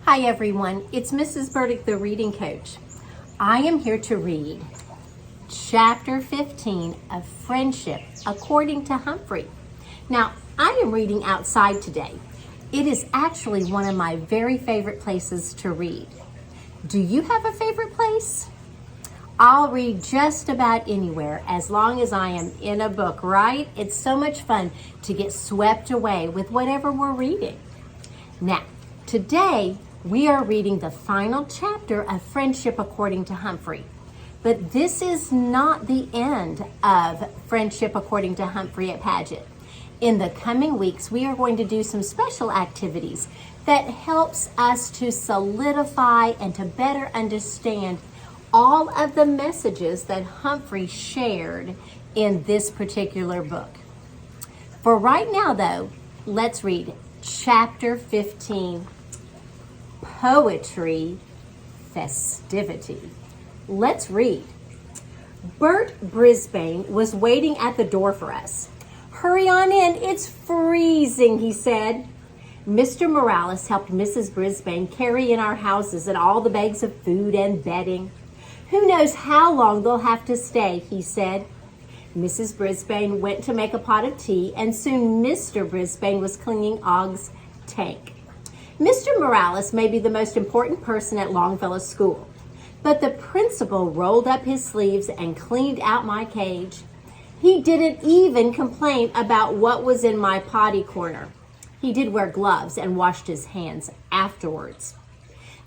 Hi everyone, it's Mrs. Burdick, the reading coach. I am here to read chapter 15 of Friendship according to Humphrey. Now, I am reading outside today. It is actually one of my very favorite places to read. Do you have a favorite place? I'll read just about anywhere as long as I am in a book, right? It's so much fun to get swept away with whatever we're reading. Now, today we are reading the final chapter of Friendship according to Humphrey. But this is not the end of Friendship according to Humphrey at Padgett. In the coming weeks, we are going to do some special activities that helps us to solidify and to better understand all of the messages that Humphrey shared in this particular book. For right now, though, let's read chapter 15, Poetry Festivity. Let's read. Bert Brisbane was waiting at the door for us. "Hurry on in, it's freezing," he said. Mr. Morales helped Mrs. Brisbane carry in our houses and all the bags of food and bedding. "Who knows how long they'll have to stay," he said. Mrs. Brisbane went to make a pot of tea, and soon Mr. Brisbane was cleaning Og's tank. Mr. Morales may be the most important person at Longfellow School, but the principal rolled up his sleeves and cleaned out my cage. He didn't even complain about what was in my potty corner. He did wear gloves and washed his hands afterwards.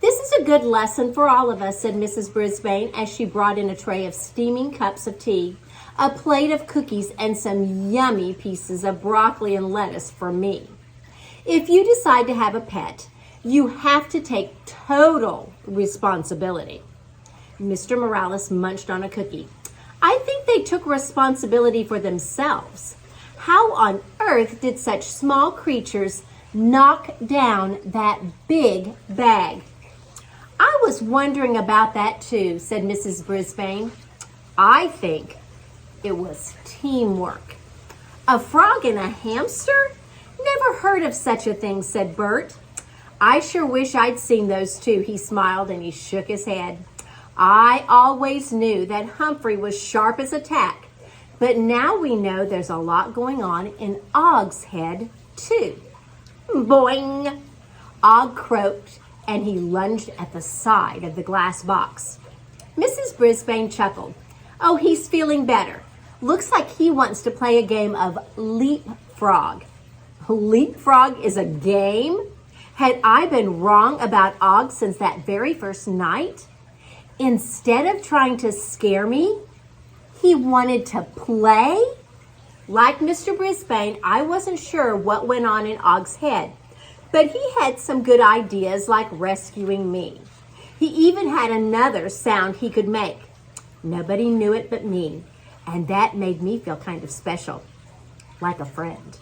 "This is a good lesson for all of us," said Mrs. Brisbane as she brought in a tray of steaming cups of tea, a plate of cookies, and some yummy pieces of broccoli and lettuce for me. "If you decide to have a pet, you have to take total responsibility." Mr. Morales munched on a cookie. "I think they took responsibility for themselves. How on earth did such small creatures knock down that big bag?" "I was wondering about that too," said Mrs. Brisbane. "I think it was teamwork." "A frog and a hamster? Never heard of such a thing," said Bert. "I sure wish I'd seen those two," he smiled and he shook his head. "I always knew that Humphrey was sharp as a tack, but now we know there's a lot going on in Og's head too." Boing! Og croaked and he lunged at the side of the glass box. Mrs. Brisbane chuckled. "Oh, he's feeling better. Looks like he wants to play a game of leapfrog." Leapfrog is a game? Had I been wrong about Og since that very first night? Instead of trying to scare me, he wanted to play? Like Mr. Brisbane, I wasn't sure what went on in Og's head, but he had some good ideas like rescuing me. He even had another sound he could make. Nobody knew it but me, and that made me feel kind of special, like a friend.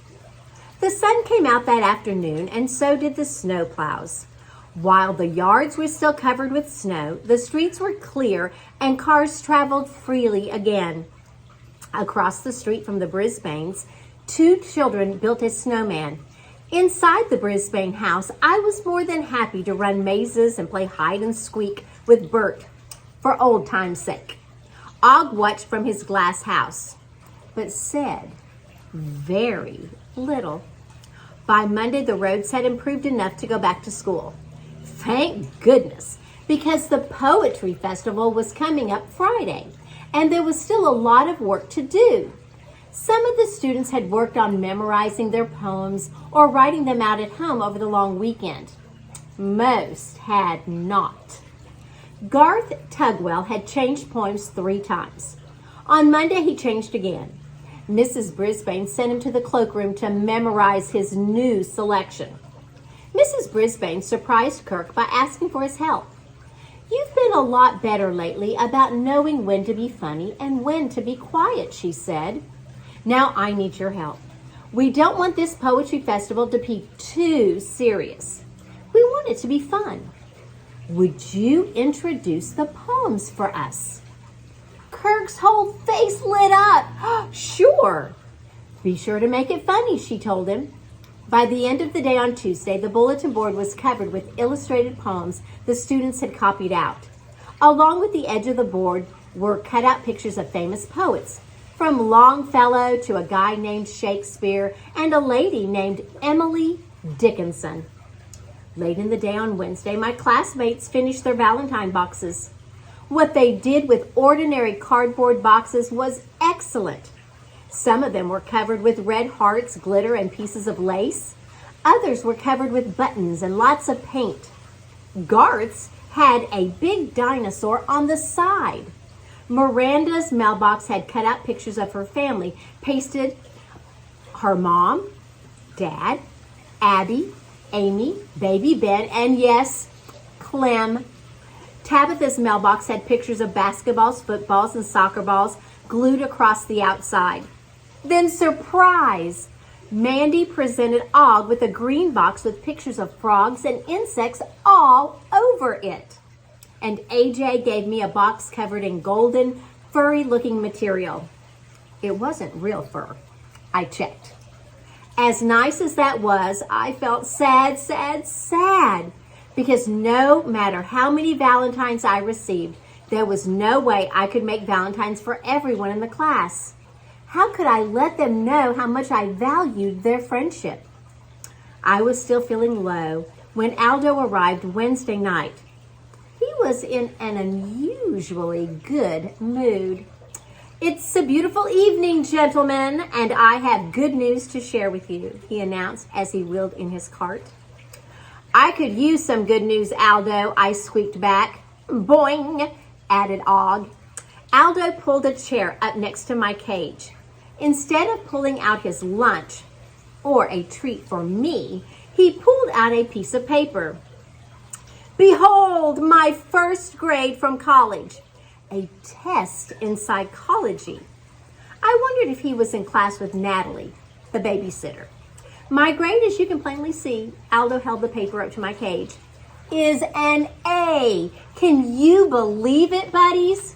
The sun came out that afternoon, and so did the snow plows. While the yards were still covered with snow, the streets were clear and cars traveled freely again. Across the street from the Brisbanes, two children built a snowman. Inside the Brisbane house, I was more than happy to run mazes and play hide and squeak with Bert for old time's sake. Og watched from his glass house, but said very little. By Monday, the roads had improved enough to go back to school. Thank goodness, because the Poetry Festival was coming up Friday, and there was still a lot of work to do. Some of the students had worked on memorizing their poems or writing them out at home over the long weekend. Most had not. Garth Tugwell had changed poems 3 times. On Monday, he changed again. Mrs. Brisbane sent him to the cloakroom to memorize his new selection. Mrs. Brisbane surprised Kirk by asking for his help. "You've been a lot better lately about knowing when to be funny and when to be quiet," she said. "Now I need your help. We don't want this poetry festival to be too serious. We want it to be fun. Would you introduce the poems for us?" Kirk's whole face lit up. "Sure. Be sure to make it funny," she told him. By the end of the day on Tuesday, the bulletin board was covered with illustrated poems the students had copied out. Along with the edge of the board were cut-out pictures of famous poets, from Longfellow to a guy named Shakespeare and a lady named Emily Dickinson. Late in the day on Wednesday, my classmates finished their Valentine boxes. What they did with ordinary cardboard boxes was excellent. Some of them were covered with red hearts, glitter, and pieces of lace. Others were covered with buttons and lots of paint. Garth's had a big dinosaur on the side. Miranda's mailbox had cut out pictures of her family, pasted her mom, Dad, Abby, Amy, baby Ben, and yes, Clem. Tabitha's mailbox had pictures of basketballs, footballs, and soccer balls glued across the outside. Then, surprise! Mandy presented Og with a green box with pictures of frogs and insects all over it. And AJ gave me a box covered in golden, furry-looking material. It wasn't real fur. I checked. As nice as that was, I felt sad, because no matter how many Valentines I received, there was no way I could make Valentines for everyone in the class. How could I let them know how much I valued their friendship? I was still feeling low when Aldo arrived Wednesday night. He was in an unusually good mood. "It's a beautiful evening, gentlemen, and I have good news to share with you," he announced as he wheeled in his cart. "I could use some good news, Aldo," I squeaked back. "Boing," added Og. Aldo pulled a chair up next to my cage. Instead of pulling out his lunch, or a treat for me, he pulled out a piece of paper. "Behold, my first grade from college, a test in psychology." I wondered if he was in class with Natalie, the babysitter. "My grade, as you can plainly see," Aldo held the paper up to my cage, "is an A. Can you believe it, buddies?"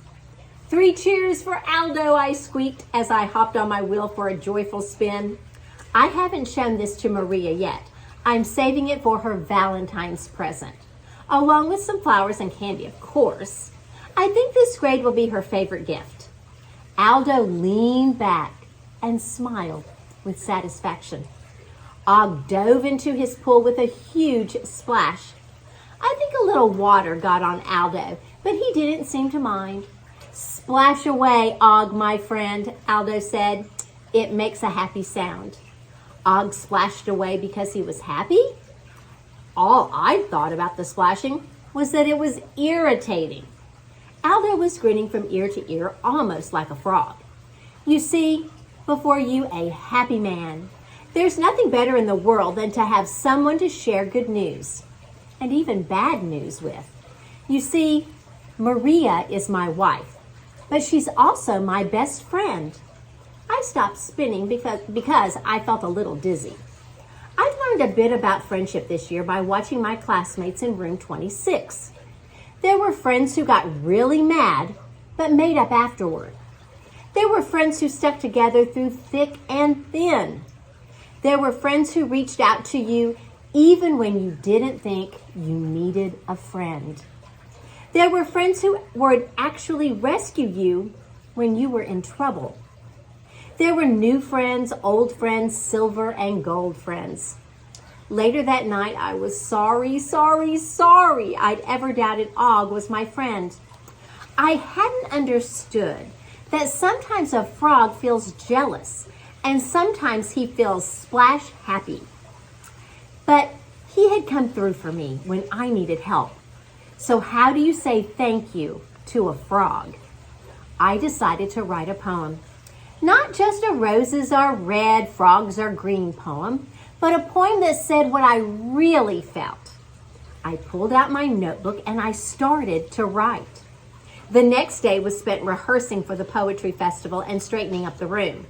"3 cheers for Aldo," I squeaked as I hopped on my wheel for a joyful spin. I haven't shown this to Maria yet. I'm saving it for her Valentine's present, along with some flowers and candy, of course. I think this grade will be her favorite gift. Aldo leaned back and smiled with satisfaction. Og dove into his pool with a huge splash. I think a little water got on Aldo, but he didn't seem to mind. "Splash away, Og, my friend," Aldo said. "It makes a happy sound." Og splashed away because he was happy? All I thought about the splashing was that it was irritating. Aldo was grinning from ear to ear, almost like a frog. You see, before you a happy man. There's nothing better in the world than to have someone to share good news, and even bad news with. You see, Maria is my wife, but she's also my best friend. I stopped spinning because I felt a little dizzy. I've learned a bit about friendship this year by watching my classmates in room 26. There were friends who got really mad, but made up afterward. There were friends who stuck together through thick and thin. There were friends who reached out to you even when you didn't think you needed a friend. There were friends who would actually rescue you when you were in trouble. There were new friends, old friends, silver and gold friends. Later that night, I was sorry I'd ever doubted Og was my friend. I hadn't understood that sometimes a frog feels jealous and sometimes he feels splash happy. But he had come through for me when I needed help. So how do you say thank you to a frog? I decided to write a poem. Not just a roses are red, frogs are green poem, but a poem that said what I really felt. I pulled out my notebook and I started to write. The next day was spent rehearsing for the poetry festival and straightening up the room.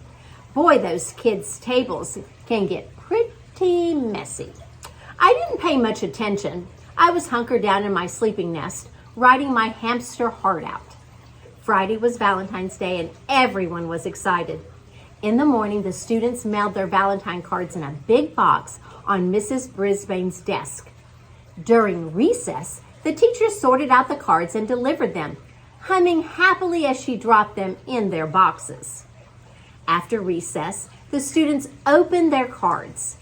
Boy, those kids' tables can get pretty messy. I didn't pay much attention. I was hunkered down in my sleeping nest, writing my hamster heart out. Friday was Valentine's Day and everyone was excited. In the morning, the students mailed their Valentine cards in a big box on Mrs. Brisbane's desk. During recess, the teacher sorted out the cards and delivered them, humming happily as she dropped them in their boxes. After recess, the students opened their cards.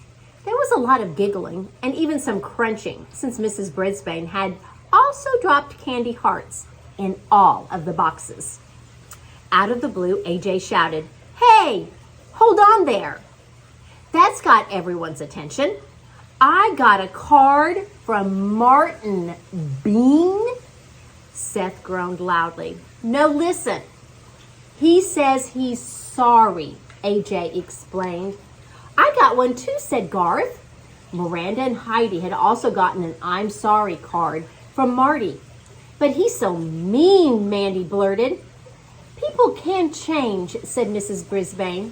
There was a lot of giggling and even some crunching, since Mrs. Brisbane had also dropped candy hearts in all of the boxes. Out of the blue, AJ shouted, "Hey, hold on there." That's got everyone's attention. "I got a card from Martin Bean." Seth groaned loudly. "No, listen. He says he's sorry," AJ explained. "I got one too," said Garth. Miranda and Heidi had also gotten an "I'm sorry" card from Marty. "But he's so mean," Mandy blurted. "People can change," said Mrs. Brisbane.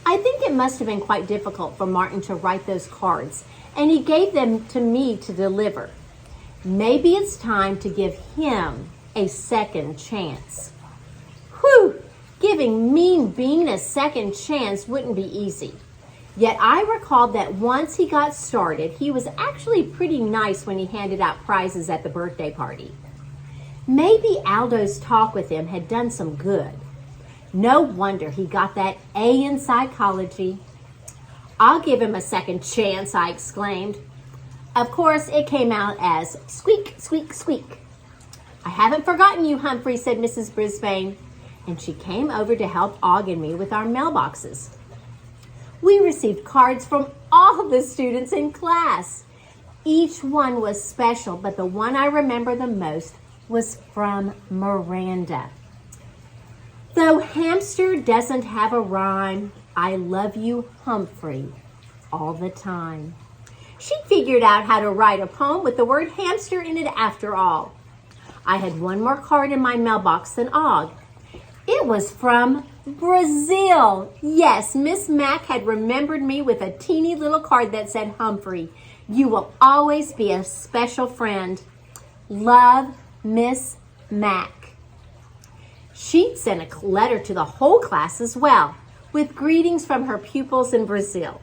"I think it must have been quite difficult for Martin to write those cards, and he gave them to me to deliver. Maybe it's time to give him a second chance." Whew! Giving Mean Bean a second chance wouldn't be easy. Yet I recalled that once he got started, he was actually pretty nice when he handed out prizes at the birthday party. Maybe Aldo's talk with him had done some good. No wonder he got that A in psychology. "I'll give him a second chance," I exclaimed. Of course, it came out as squeak, squeak, squeak. "I haven't forgotten you, Humphrey," said Mrs. Brisbane, and she came over to help Og and me with our mailboxes. We received cards from all the students in class. Each one was special, but the one I remember the most was from Miranda. "Though hamster doesn't have a rhyme, I love you, Humphrey, all the time." She figured out how to write a poem with the word hamster in it after all. I had one more card in my mailbox than Og. It was from Brazil. Yes, Miss Mack had remembered me with a teeny little card that said, "Humphrey, you will always be a special friend. Love, Miss Mack." She'd sent a letter to the whole class as well, with greetings from her pupils in Brazil.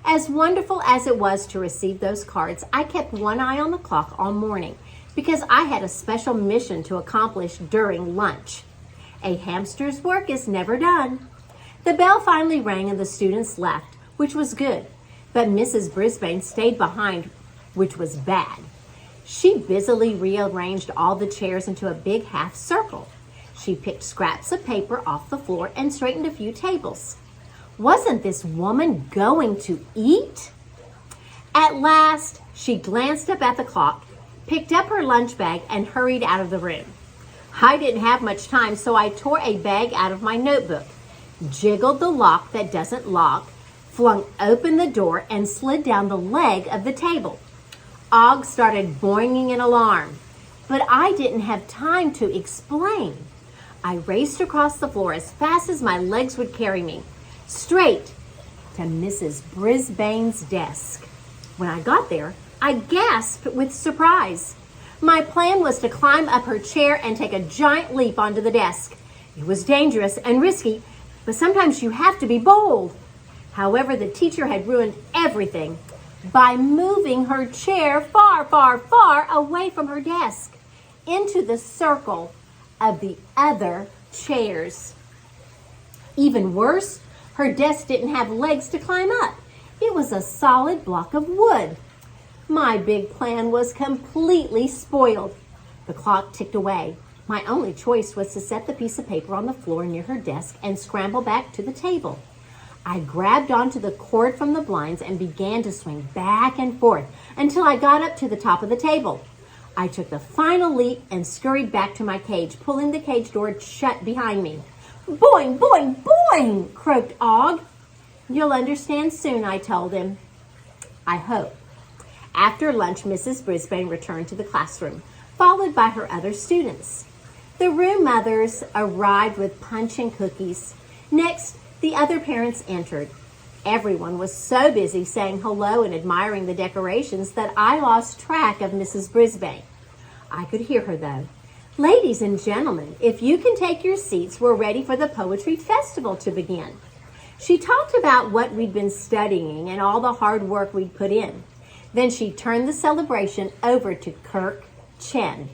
As wonderful as it was to receive those cards, I kept one eye on the clock all morning because I had a special mission to accomplish during lunch. A hamster's work is never done. The bell finally rang and the students left, which was good, but Mrs. Brisbane stayed behind, which was bad. She busily rearranged all the chairs into a big half circle. She picked scraps of paper off the floor and straightened a few tables. Wasn't this woman going to eat? At last, she glanced up at the clock, picked up her lunch bag, and hurried out of the room. I didn't have much time, so I tore a bag out of my notebook, jiggled the lock that doesn't lock, flung open the door, and slid down the leg of the table. Og started boinging in alarm, but I didn't have time to explain. I raced across the floor as fast as my legs would carry me, straight to Mrs. Brisbane's desk. When I got there, I gasped with surprise. My plan was to climb up her chair and take a giant leap onto the desk. It was dangerous and risky, but sometimes you have to be bold. However, the teacher had ruined everything by moving her chair far, far, far away from her desk into the circle of the other chairs. Even worse, her desk didn't have legs to climb up. It was a solid block of wood. My big plan was completely spoiled. The clock ticked away. My only choice was to set the piece of paper on the floor near her desk and scramble back to the table. I grabbed onto the cord from the blinds and began to swing back and forth until I got up to the top of the table. I took the final leap and scurried back to my cage, pulling the cage door shut behind me. "Boing, boing, boing!" croaked Og. "You'll understand soon," I told him. I hope. After lunch, Mrs. Brisbane returned to the classroom, followed by her other students. The room mothers arrived with punch and cookies. Next, the other parents entered. Everyone was so busy saying hello and admiring the decorations that I lost track of Mrs. Brisbane. I could hear her, though. "Ladies and gentlemen, if you can take your seats, we're ready for the Poetry Festival to begin." She talked about what we'd been studying and all the hard work we'd put in. Then she turned the celebration over to Kirk Chen.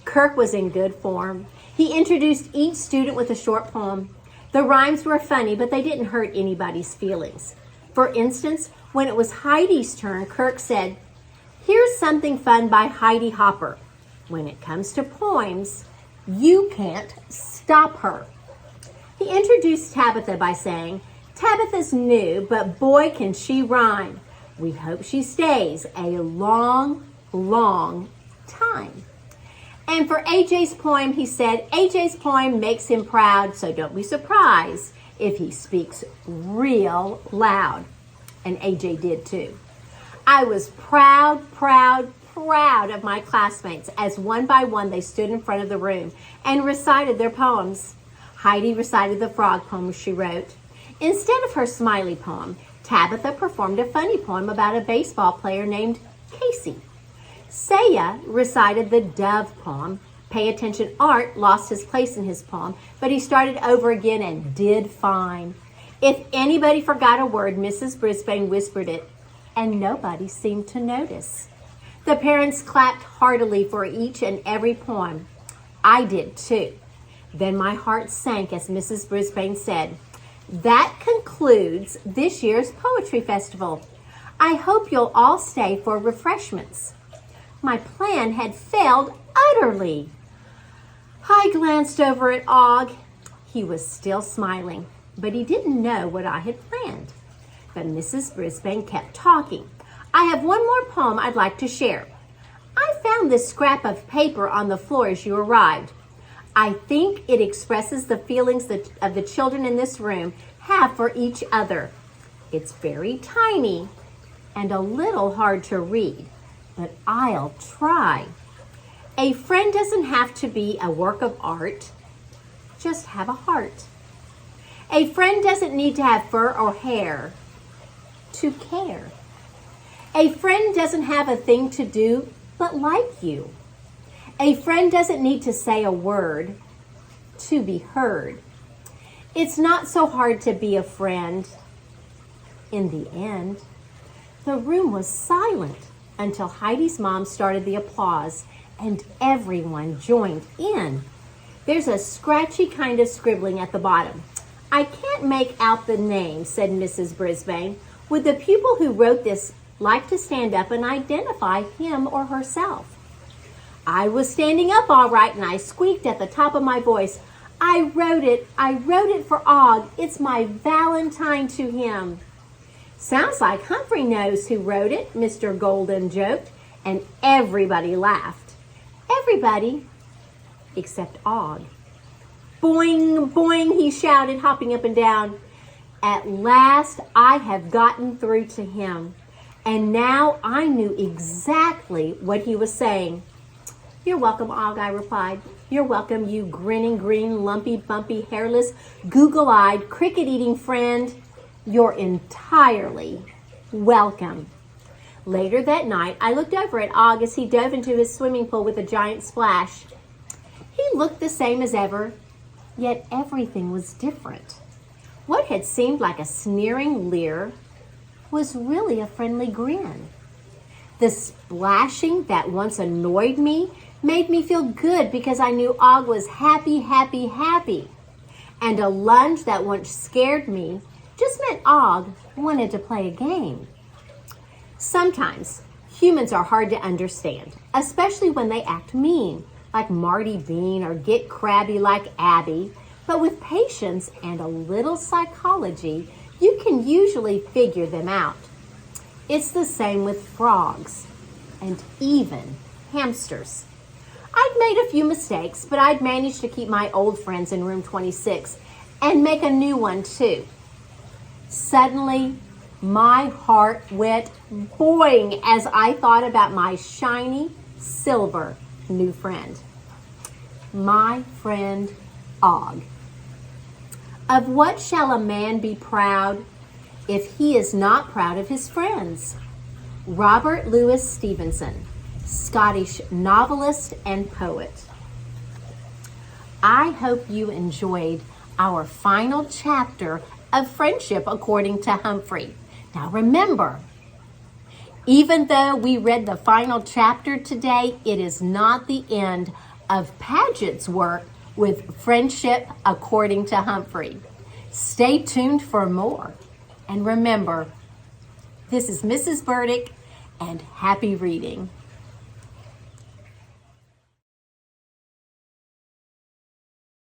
Kirk was in good form. He introduced each student with a short poem. The rhymes were funny, but they didn't hurt anybody's feelings. For instance, when it was Heidi's turn, Kirk said, "Here's something fun by Heidi Hopper. When it comes to poems, you can't stop her." He introduced Tabitha by saying, "Tabitha's new, but boy can she rhyme. We hope she stays a long, long time." And for AJ's poem, he said, "AJ's poem makes him proud, so don't be surprised if he speaks real loud." And AJ did too. I was proud of my classmates as one by one they stood in front of the room and recited their poems. Heidi recited the frog poem she wrote. Instead of her smiley poem, Tabitha performed a funny poem about a baseball player named Casey. Saya recited the dove poem. Pay attention, Art lost his place in his poem, but he started over again and did fine. If anybody forgot a word, Mrs. Brisbane whispered it, and nobody seemed to notice. The parents clapped heartily for each and every poem. I did too. Then my heart sank as Mrs. Brisbane said, "That concludes this year's Poetry Festival. I hope you'll all stay for refreshments." My plan had failed utterly. I glanced over at Og. He was still smiling, but he didn't know what I had planned. But Mrs. Brisbane kept talking. "I have one more poem I'd like to share. I found this scrap of paper on the floor as you arrived. I think it expresses the feelings of the children in this room have for each other. It's very tiny and a little hard to read, but I'll try. A friend doesn't have to be a work of art, just have a heart. A friend doesn't need to have fur or hair to care. A friend doesn't have a thing to do but like you. A friend doesn't need to say a word to be heard. It's not so hard to be a friend." In the end, the room was silent until Heidi's mom started the applause and everyone joined in. There's a scratchy kind of scribbling at the bottom. "I can't make out the name," said Mrs. Brisbane. "Would the pupil who wrote this like to stand up and identify him or herself?" I was standing up all right, and I squeaked at the top of my voice, I wrote it for Og. It's my Valentine to him." "Sounds like Humphrey knows who wrote it," Mr. Golden joked, and everybody laughed. Everybody except Og. "Boing, boing," he shouted, hopping up and down. "At last I have gotten through to him." And now I knew exactly what he was saying. "You're welcome, Og," I replied. "You're welcome, you grinning, green, lumpy, bumpy, hairless, google-eyed, cricket-eating friend. You're entirely welcome." Later that night, I looked over at Og as he dove into his swimming pool with a giant splash. He looked the same as ever, yet everything was different. What had seemed like a sneering leer was really a friendly grin. The splashing that once annoyed me made me feel good because I knew Og was happy, happy, happy. And a lunge that once scared me just meant Og wanted to play a game. Sometimes humans are hard to understand, especially when they act mean, like Marty Bean, or get crabby like Abby. But with patience and a little psychology, you can usually figure them out. It's the same with frogs and even hamsters. I'd made a few mistakes, but I'd managed to keep my old friends in room 26 and make a new one too. Suddenly, my heart went boing as I thought about my shiny silver new friend. My friend Og. Of what shall a man be proud if he is not proud of his friends? Robert Louis Stevenson, Scottish novelist and poet. I hope you enjoyed our final chapter of friendship according to Humphrey. Now remember, even though we read the final chapter today, it is not the end of Padgett's work with friendship according to Humphrey. Stay tuned for more. And remember, this is Mrs. Burdick, and happy reading.